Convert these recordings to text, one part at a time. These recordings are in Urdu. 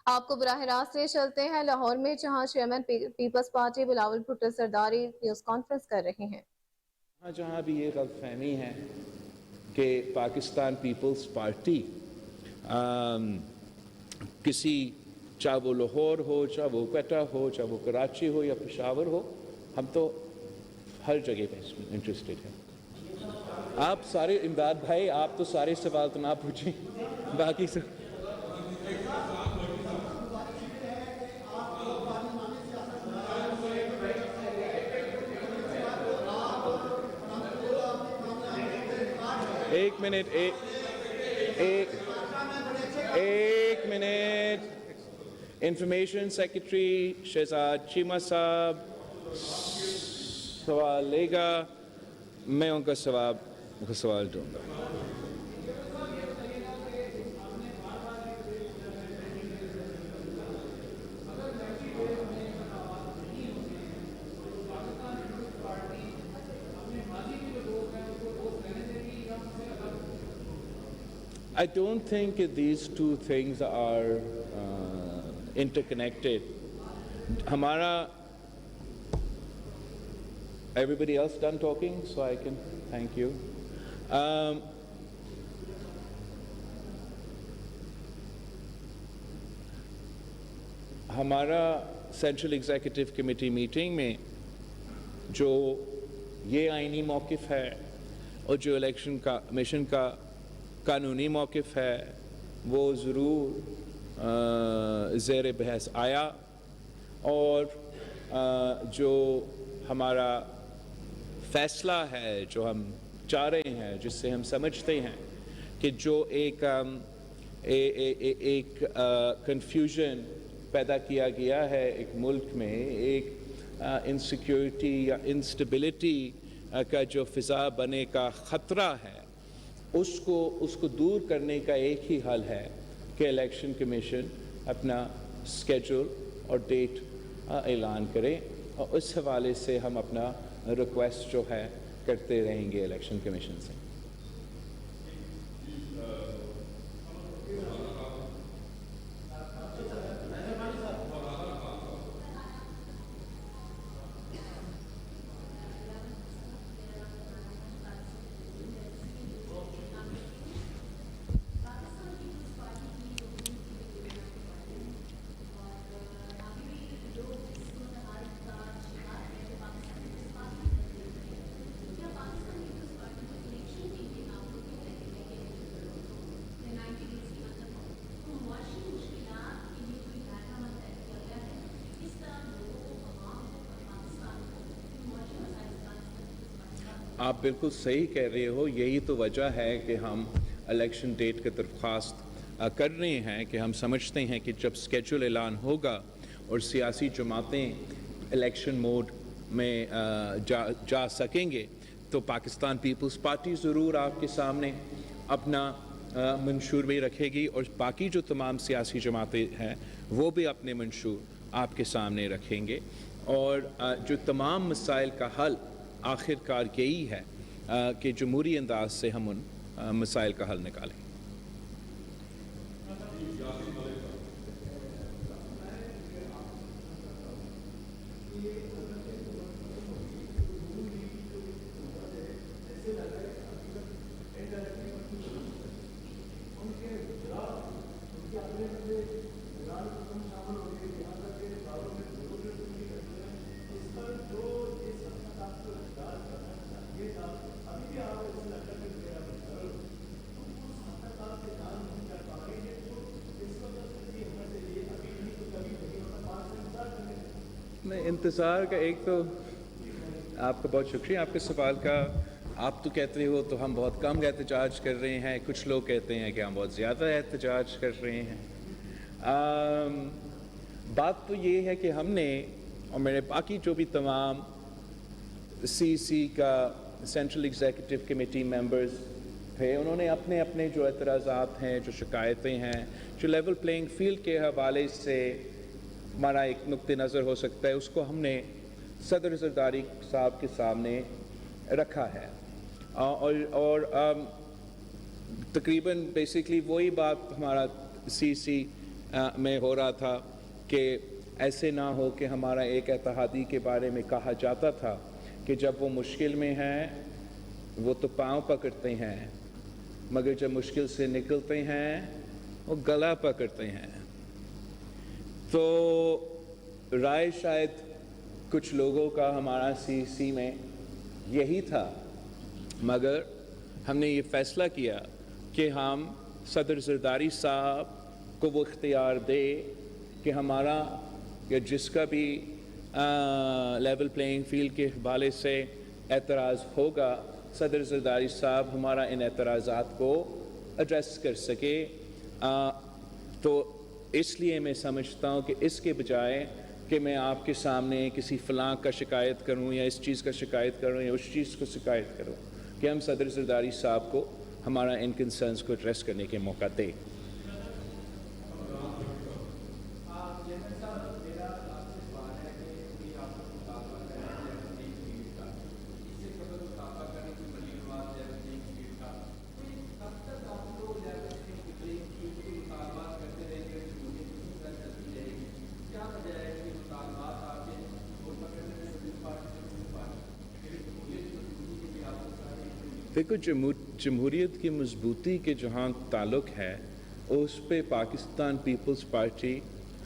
آپ کو براہ راست لے چلتے ہیں لاہور میں، جہاں chairman Peoples Party Bilawal Bhutto Zardari news conference کر رہے ہیں۔ جہاں بھی یہ غلط فہمی ہے کہ پاکستان پیپلز پارٹی کسی چاہے وہ لاہور ہو، چاہے وہ کوئٹہ ہو، چاہے وہ کراچی ہو یا پشاور ہو، ہم تو ہر جگہ پہ انٹرسٹڈ ہیں۔ آپ سارے امداد بھائی، آپ تو سارے سوال تو نہ پوچھیں، باقی سب ایک minute information secretary Shahzad Cheema صاحب سوال لے گا، میں ان کا سوال دوں گا۔ I don't think these two things are interconnected. Hamara, everybody else done talking, so I can thank you. ہمارا سینٹرل ایگزیکٹو کمیٹی میٹنگ میں جو یہ آئینی موقف ہے اور جو الیکشن کمیشن کا قانونی موقف ہے وہ ضرور زیر بحث آیا، اور جو ہمارا فیصلہ ہے جو ہم چاہ رہے ہیں، جس سے ہم سمجھتے ہیں کہ جو ایک کنفیوژن پیدا کیا گیا ہے ایک ملک میں، ایک انسیکیورٹی یا انسٹیبلٹی کا جو فضا بنے کا خطرہ ہے، اس کو دور کرنے کا ایک ہی حل ہے کہ الیکشن کمیشن اپنا اسکیجول اور ڈیٹ اعلان کرے، اور اس حوالے سے ہم اپنا ریکویسٹ جو ہے کرتے رہیں گے الیکشن کمیشن سے۔ آپ بالکل صحیح کہہ رہے ہو، یہی تو وجہ ہے کہ ہم الیکشن ڈیٹ کی درخواست کر رہے ہیں، کہ ہم سمجھتے ہیں کہ جب اسکیجول اعلان ہوگا اور سیاسی جماعتیں الیکشن موڈ میں جا سکیں گے تو پاکستان پیپلز پارٹی ضرور آپ کے سامنے اپنا منشور بھی رکھے گی، اور باقی جو تمام سیاسی جماعتیں ہیں وہ بھی اپنے منشور آپ کے سامنے رکھیں گے، اور جو تمام مسائل کا حل آخر کار یہی ہے کہ جمہوری انداز سے ہم ان مسائل کا حل نکالیں۔ انتظار کا ایک تو آپ کا بہت شکریہ آپ کے سوال کا۔ آپ تو کہتے ہو تو ہم بہت کم احتجاج کر رہے ہیں، کچھ لوگ کہتے ہیں کہ ہم بہت زیادہ احتجاج کر رہے ہیں۔ بات تو یہ ہے کہ ہم نے اور میرے باقی جو بھی تمام سی کا سینٹرل ایگزیکٹو کمیٹی ممبرز تھے، انہوں نے اپنے اپنے جو اعتراضات ہیں، جو شکایتیں ہیں، جو لیول پلینگ فیلڈ کے حوالے سے ہمارا ایک نقطہ نظر ہو سکتا ہے، اس کو ہم نے صدر زرداری صاحب کے سامنے رکھا ہے، اور تقریباً بیسکلی وہی بات ہمارا سی میں ہو رہا تھا کہ ایسے نہ ہو کہ ہمارا ایک اتحادی کے بارے میں کہا جاتا تھا کہ جب وہ مشکل میں ہیں وہ تو پاؤں پکڑتے ہیں، مگر جب مشکل سے نکلتے ہیں وہ گلا پکڑتے ہیں۔ تو رائے شاید کچھ لوگوں کا ہمارا CEC میں یہی تھا، مگر ہم نے یہ فیصلہ کیا کہ ہم صدر زرداری صاحب کو وہ اختیار دے کہ ہمارا یا جس کا بھی لیول پلینگ فیلڈ کے حوالے سے اعتراض ہوگا، صدر زرداری صاحب ہمارا ان اعتراضات کو ایڈریس کر سکے۔ تو اس لیے میں سمجھتا ہوں کہ اس کے بجائے کہ میں آپ کے سامنے کسی فلاں کا شکایت کروں یا اس چیز کا شکایت کروں یا اس چیز کو شکایت کروں، کہ ہم صدر زرداری صاحب کو ہمارا ان کنسرنز کو ایڈریس کرنے کے موقع دیں۔ دیکھو، جمہوریت کی مضبوطی کے جہاں تعلق ہے اس پہ پاکستان پیپلز پارٹی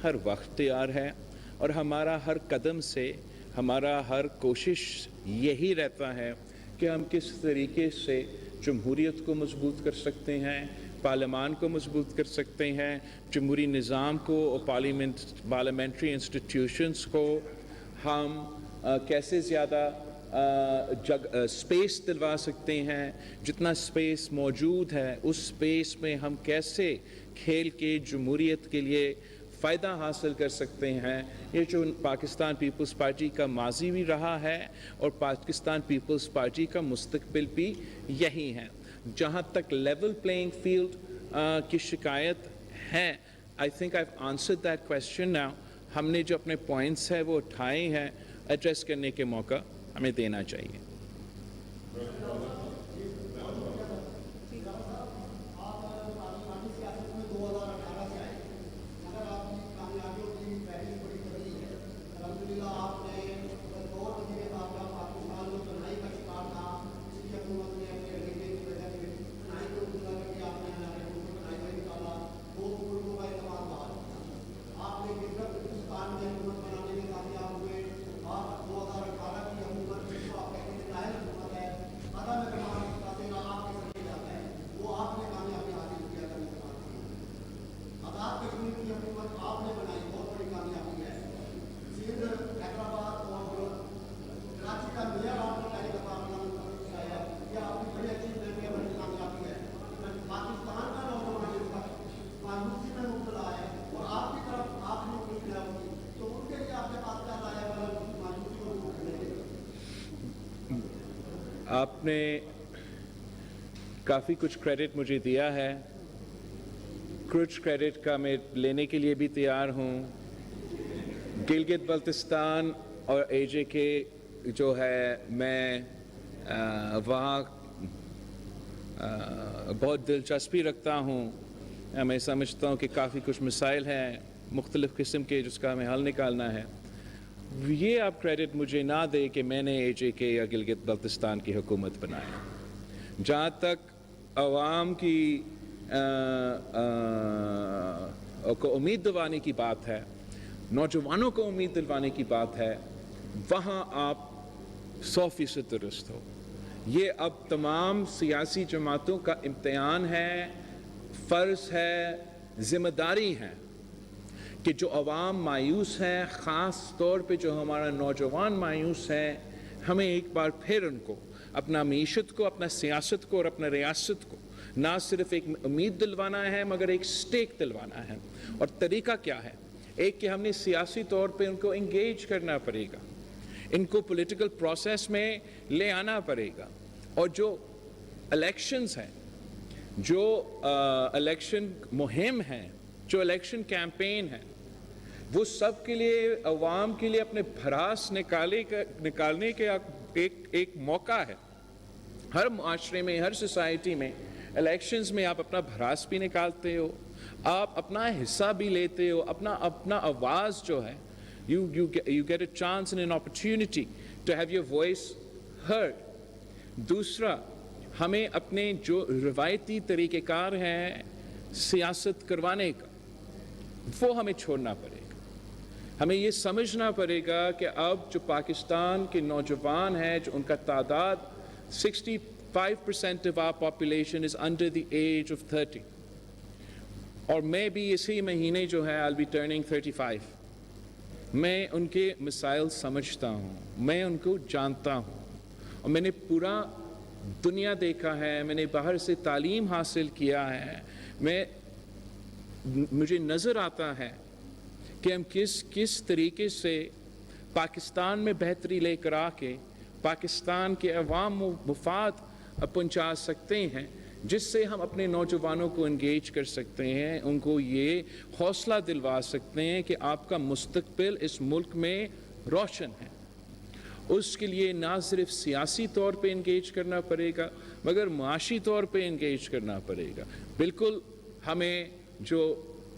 ہر وقت تیار ہے، اور ہمارا ہر قدم سے ہمارا ہر کوشش یہی رہتا ہے کہ ہم کس طریقے سے جمہوریت کو مضبوط کر سکتے ہیں، پارلیمان کو مضبوط کر سکتے ہیں، جمہوری نظام کو اور پارلیمنٹری انسٹیٹیوشنز کو ہم کیسے زیادہ سپیس دلوا سکتے ہیں، جتنا سپیس موجود ہے اس سپیس میں ہم کیسے کھیل کے جمہوریت کے لیے فائدہ حاصل کر سکتے ہیں۔ یہ جو پاکستان پیپلز پارٹی کا ماضی بھی رہا ہے اور پاکستان پیپلز پارٹی کا مستقبل بھی یہی ہے۔ جہاں تک لیول پلینگ فیلڈ کی شکایت ہے، I think I have answered that question now. ہم نے جو اپنے پوائنٹس ہیں وہ اٹھائے ہیں، ایڈریس کرنے کے موقع ہمیں دینا چاہیے۔ آپ نے کافی کچھ کریڈٹ مجھے دیا ہے، کچھ کریڈٹ کا میں لینے کے لیے بھی تیار ہوں۔ گلگت بلتستان اور AJK جو ہے، میں وہاں بہت دلچسپی رکھتا ہوں۔ میں سمجھتا ہوں کہ کافی کچھ مسائل ہیں مختلف قسم کے جس کا ہمیں حل نکالنا ہے۔ یہ آپ کریڈٹ مجھے نہ دے کہ میں نے AJK یا گلگت بلتستان کی حکومت بنائی۔ جہاں تک عوام کی کو امید دلوانے کی بات ہے، نوجوانوں کو امید دلوانے کی بات ہے، وہاں آپ 100% درست ہو۔ یہ اب تمام سیاسی جماعتوں کا امتحان ہے، فرض ہے، ذمہ داری ہے کہ جو عوام مایوس ہیں، خاص طور پہ جو ہمارا نوجوان مایوس ہیں، ہمیں ایک بار پھر ان کو اپنا معیشت کو، اپنا سیاست کو اور اپنا ریاست کو نہ صرف ایک امید دلوانا ہے مگر ایک سٹیک دلوانا ہے۔ اور طریقہ کیا ہے؟ ایک کہ ہم نے سیاسی طور پہ ان کو انگیج کرنا پڑے گا، ان کو پولیٹیکل پروسیس میں لے آنا پڑے گا، اور جو الیکشنز ہیں، جو الیکشن مہم ہیں، جو الیکشن کیمپین ہے، وہ سب کے لیے، عوام کے لیے اپنے بھراس نکالنے کا ایک موقع ہے۔ ہر معاشرے میں، ہر سوسائٹی میں الیکشنز میں آپ اپنا بھراس بھی نکالتے ہو، آپ اپنا حصہ بھی لیتے ہو, اپنا آواز جو ہے, you get a chance and an opportunity to have your voice heard. دوسرا, ہمیں اپنے جو روایتی طریقہ کار ہیں سیاست کروانے کا, وہ ہمیں چھوڑنا پڑے گا. ہمیں یہ سمجھنا پڑے گا کہ اب جو پاکستان کے نوجوان ہیں, جو ان کا تعداد 65% of our population is under the age of 30. اور میں بھی اسی مہینے جو ہے I'll be turning 35. میں ان کے مسائل سمجھتا ہوں, میں ان کو جانتا ہوں, اور میں نے پورا دنیا دیکھا ہے, میں نے باہر سے تعلیم حاصل کیا ہے. مجھے نظر آتا ہے کہ ہم کس طریقے سے پاکستان میں بہتری لے کر آ کے پاکستان کے عوام و مفاد پہنچا سکتے ہیں, جس سے ہم اپنے نوجوانوں کو انگیج کر سکتے ہیں, ان کو یہ حوصلہ دلوا سکتے ہیں کہ آپ کا مستقبل اس ملک میں روشن ہے. اس کے لیے نہ صرف سیاسی طور پہ انگیج کرنا پڑے گا مگر معاشی طور پہ انگیج کرنا پڑے گا. بالکل ہمیں جو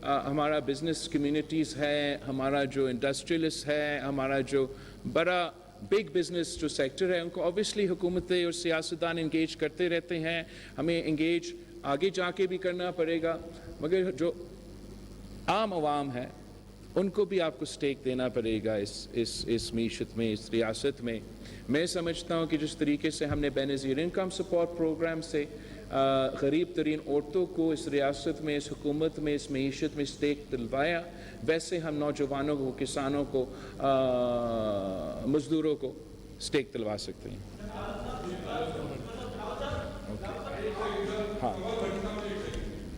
ہمارا بزنس کمیونٹیز ہے, ہمارا جو انڈسٹریلسٹ ہے, ہمارا جو بڑا بگ بزنس جو سیکٹر ہے, ان کو اوبیسلی حکومتیں اور سیاستدان انگیج کرتے رہتے ہیں. ہمیں انگیج آگے جا کے بھی کرنا پڑے گا, مگر جو عام عوام ہے ان کو بھی آپ کو سٹیک دینا پڑے گا اس معیشت میں, اس ریاست میں. میں سمجھتا ہوں کہ جس طریقے سے ہم نے بے نظیر انکم سپورٹ پروگرام سے غریب ترین عورتوں کو اس ریاست میں, اس حکومت میں, اس معیشت میں سٹیک دلوایا, ویسے ہم نوجوانوں کو, کسانوں کو, مزدوروں کو سٹیک دلوا سکتے ہیں. ہاں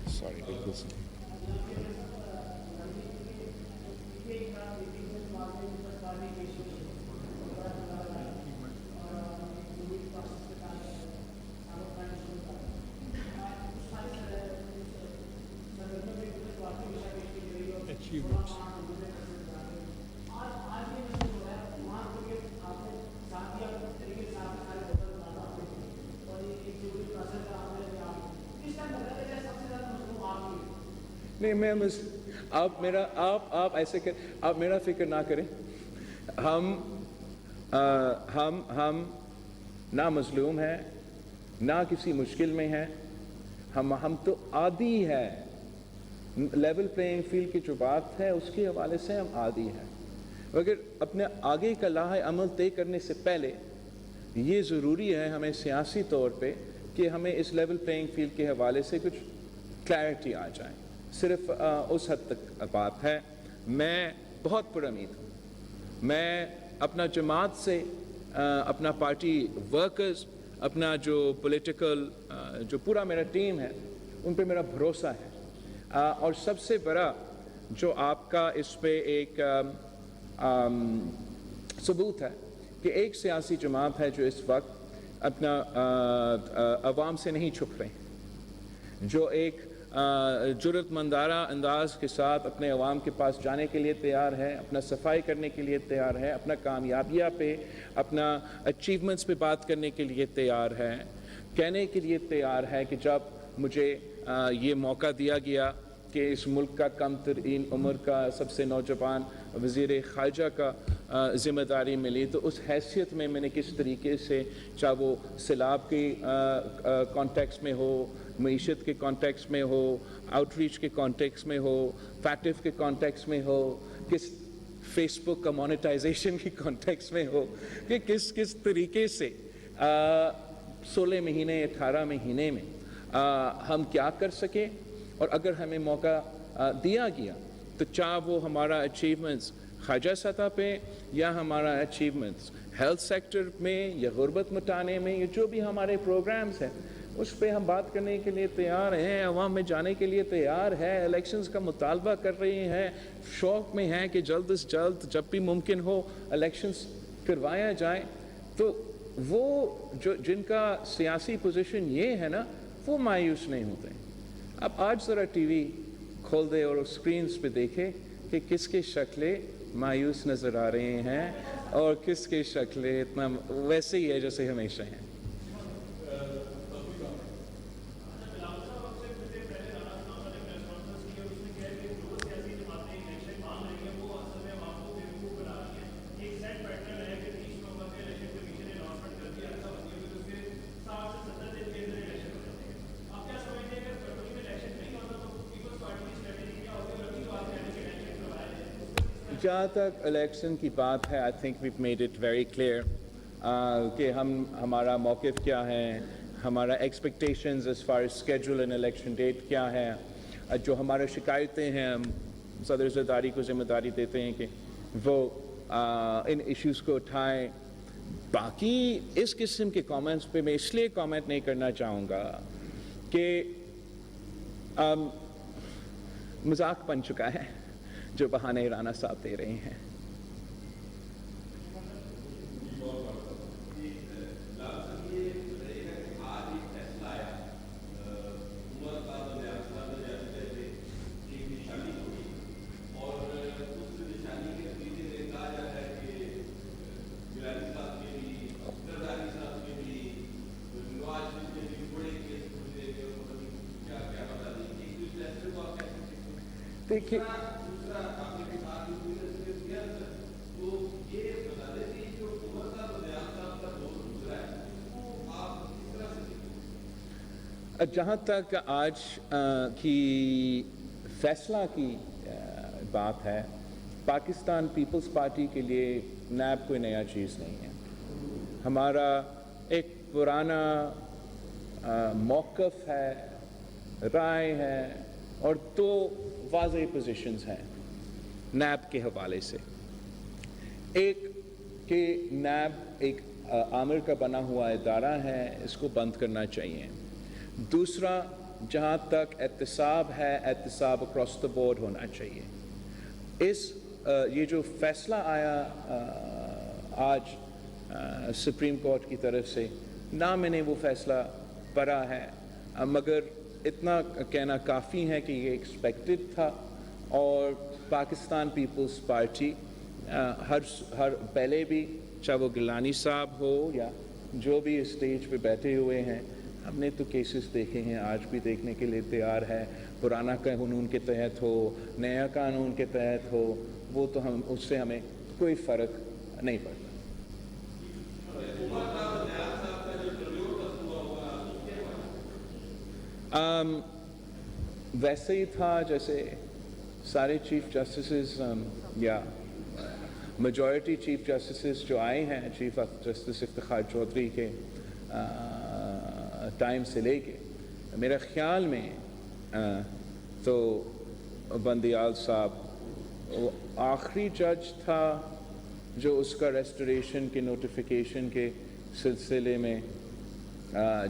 سوری, بالکل صحیح. نہیں, میں آپ ایسے کہ آپ میرا فکر نہ کریں. ہم نہ مظلوم ہیں, نہ کسی مشکل میں ہیں. ہم تو عادی ہے. لیول پلینگ فیلڈ کی جو بات ہے اس کے حوالے سے ہم عادی ہیں, مگر اپنے آگے کا لاہ عمل طے کرنے سے پہلے یہ ضروری ہے ہمیں سیاسی طور پہ کہ ہمیں اس لیول پلینگ فیلڈ کے حوالے سے کچھ کلیئرٹی آ جائے. صرف اس حد تک بات ہے. میں بہت پر امید ہوں. میں اپنا جماعت سے, اپنا پارٹی ورکرز, اپنا جو پولیٹیکل جو پورا میرا ٹیم ہے, ان پہ میرا بھروسہ ہے. اور سب سے بڑا جو آپ کا اس پہ ایک ثبوت ہے کہ ایک سیاسی جماعت ہے جو اس وقت اپنا عوام سے نہیں چھپ رہے, جو ایک جرأت مندانہ انداز کے ساتھ اپنے عوام کے پاس جانے کے لیے تیار ہے, اپنا صفائی کرنے کے لیے تیار ہے, اپنا کامیابیاں پہ, اپنا اچیومنٹس پہ بات کرنے کے لیے تیار ہے, کہنے کے لیے تیار ہے کہ جب مجھے یہ موقع دیا گیا کہ اس ملک کا کم ترین عمر کا سب سے نوجوان وزیر خارجہ کا ذمہ داری ملی, تو اس حیثیت میں میں نے کس طریقے سے, چاہے وہ سیلاب کی کانٹیکس میں ہو, معیشت کے کانٹیکس میں ہو, آؤٹ ریچ کے کانٹیکس میں ہو, فیکٹف کے کانٹیکس میں ہو, کس فیس بک کا مونیٹائزیشن کی کانٹیکس میں ہو, کہ کس طریقے سے 16 مہینے 18 مہینے میں ہم کیا کر سکیں. اور اگر ہمیں موقع دیا گیا تو چاہے وہ ہمارا اچیومنٹس خارجہ سطح پہ یا ہمارا اچیومنٹس ہیلتھ سیکٹر میں یا غربت مٹانے میں, یا جو بھی ہمارے پروگرامز ہیں اس پہ ہم بات کرنے کے لیے تیار ہیں, عوام میں جانے کے لیے تیار ہے, الیکشنز کا مطالبہ کر رہے ہیں, شوق میں ہیں کہ جلد از جلد جب بھی ممکن ہو الیکشنز کروایا جائے. تو وہ جن کا سیاسی پوزیشن یہ ہے نا, وہ مایوس نہیں ہوتے. اب آج ذرا ٹی وی کھول دے اور اسکرینز پہ دیکھے کہ کس کی شکلیں مایوس نظر آ رہے ہیں اور کس کی شکلیں اتنا ویسے ہی ہے جیسے ہمیشہ ہیں. جہاں تک الیکشن کی بات ہے, I think we've made it very clear کہ ہمارا موقف کیا ہے, ہمارا expectations as far as schedule and election date کیا ہے. جو ہمارا شکایتیں ہیں ہم صدر زرداری کو ذمہ داری دیتے ہیں کہ وہ ان ایشوز کو اٹھائیں. باقی اس قسم کے کامنٹس پہ میں اس لیے کامنٹ نہیں کرنا چاہوں گا کہ مذاق بن چکا ہے جو بہانے رانا صاحب دے رہے ہیں. دیکھیے جہاں تک آج کی فیصلہ کی بات ہے, پاکستان پیپلز پارٹی کے لیے نیب کوئی نیا چیز نہیں ہے. ہمارا ایک پرانا موقف ہے, رائے ہے اور دو واضح پوزیشنز ہیں نیب کے حوالے سے. ایک کہ نیب ایک آمر کا بنا ہوا ادارہ ہے, اس کو بند کرنا چاہیے. دوسرا, جہاں تک احتساب ہے, احتساب اکراس دا بورڈ ہونا چاہیے. یہ جو فیصلہ آیا آج سپریم کورٹ کی طرف سے, نہ میں نے وہ فیصلہ پڑھا ہے, مگر اتنا کہنا کافی ہے کہ یہ ایکسپیکٹڈ تھا. اور پاکستان پیپلز پارٹی ہر پہلے بھی, چاہے وہ گیلانی صاحب ہو یا جو بھی اسٹیج پہ بیٹھے ہوئے ہیں, ہم نے تو کیسز دیکھے ہیں, آج بھی دیکھنے کے لیے تیار ہے. پرانا قانون کے تحت ہو, نیا قانون کے تحت ہو, وہ تو اس سے ہمیں کوئی فرق نہیں پڑتا. ویسے ہی تھا جیسے سارے چیف جسٹسز یا میجورٹی چیف جسٹسز جو آئے ہیں, چیف جسٹس افتخار چودھری کے ٹائم سے لے کے, میرے خیال میں تو بندیال صاحب وہ آخری جج تھا جو اس کا ریسٹوریشن کے نوٹیفیکیشن کے سلسلے میں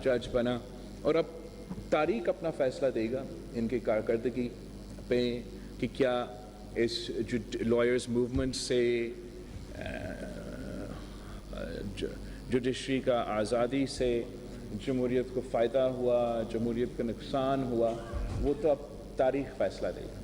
جج بنا. اور اب تاریخ اپنا فیصلہ دے گا ان کی کارکردگی پہ کہ کیا اس لائرز موومنٹ سے جوڈیشری کا آزادی سے جمہوریت کو فائدہ ہوا, جمہوریت کا نقصان ہوا, وہ تو اب تاریخ فیصلہ دے گا.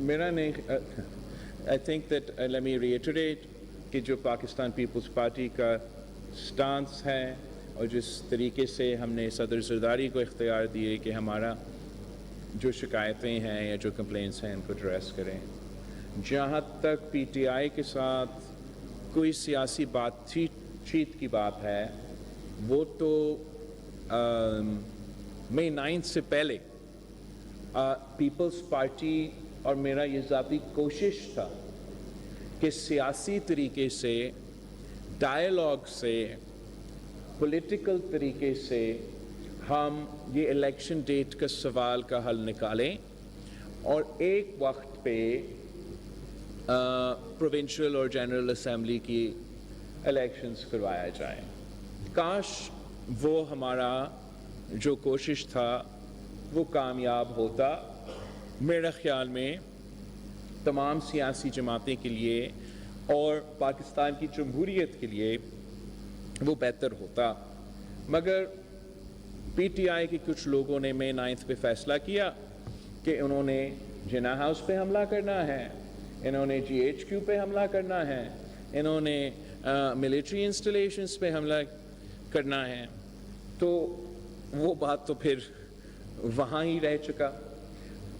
میرا نہیں, I think that let me reiterate کہ جو پاکستان پیپلز پارٹی کا سٹانس ہے اور جس طریقے سے ہم نے صدر زرداری کو اختیار دیے کہ ہمارا جو شکایتیں ہیں یا جو کمپلینٹس ہیں ان کو ایڈریس کریں. جہاں تک پی ٹی آئی کے ساتھ کوئی سیاسی بات چیت کی بات ہے, وہ تو مئی 9 سے پہلے پیپلز پارٹی اور میرا یہ ذاتی کوشش تھا کہ سیاسی طریقے سے, ڈائیلاگ سے, پولیٹیکل طریقے سے ہم یہ الیکشن ڈیٹ کا سوال کا حل نکالیں اور ایک وقت پہ پروونشل اور جنرل اسمبلی کی الیکشنز کروایا جائیں. کاش وہ ہمارا جو کوشش تھا وہ کامیاب ہوتا. میرے خیال میں تمام سیاسی جماعتیں کے لیے اور پاکستان کی جمہوریت کے لیے وہ بہتر ہوتا. مگر پی ٹی آئی کے کچھ لوگوں نے مئی 9 پہ فیصلہ کیا کہ انہوں نے جناح ہاؤس پہ حملہ کرنا ہے, انہوں نے جی ایچ کیو پہ حملہ کرنا ہے, انہوں نے ملٹری انسٹالیشنز پہ حملہ کرنا ہے. تو وہ بات تو پھر وہاں ہی رہ چکا.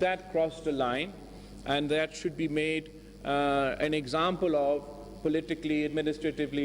that crossed a line and that should be made an example of politically, administratively,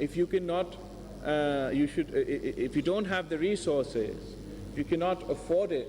if you cannot if you don't have the resources, you cannot afford it,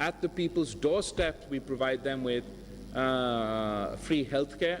at the people's doorstep we provide them with free health care।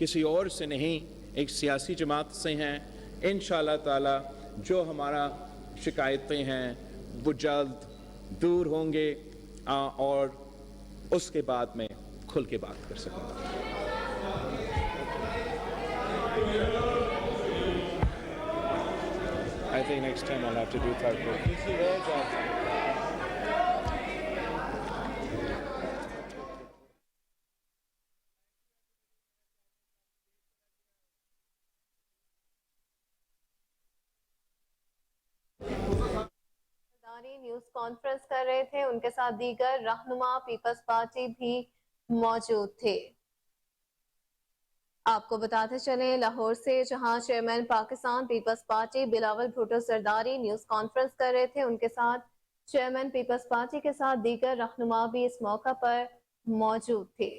کسی اور سے نہیں، ایک سیاسی جماعت سے ہیں۔ انشاءاللہ تعالی جو ہمارا شکایتیں ہیں وہ جلد دور ہوں گے اور اس کے بعد میں کھل کے بات کر سکوں گا۔ I think next time I'll have to do Tharpur. News conference کر رہے تھے، ان کے ساتھ دیگر رہنما پیپلز پارٹی بھی موجود تھے۔ آپ کو بتاتے چلیں لاہور سے جہاں chairman Pakistan Peoples Party Bilawal Bhutto Zardari news conference کر رہے تھے، ان کے ساتھ چیئرمین پیپلز پارٹی کے ساتھ دیگر رہنما بھی اس موقع پر موجود تھے۔